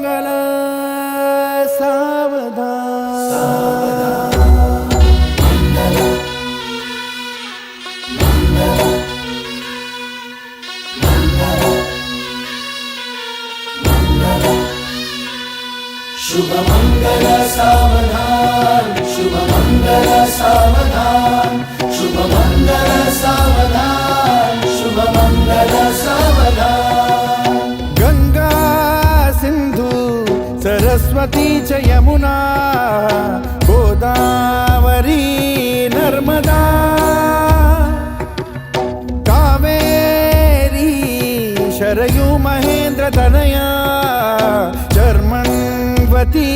मंगल सावधान शुभ मंगल सावधान, शुभ मंगल सावधान, शुभ मंगल सावधान, शुभ मंगल सावधान। गंगा सिंधु सरस्वती च यमुना गोदावरी नर्मदा कावेरी शरयू महेंद्र तनया चर्मण्वती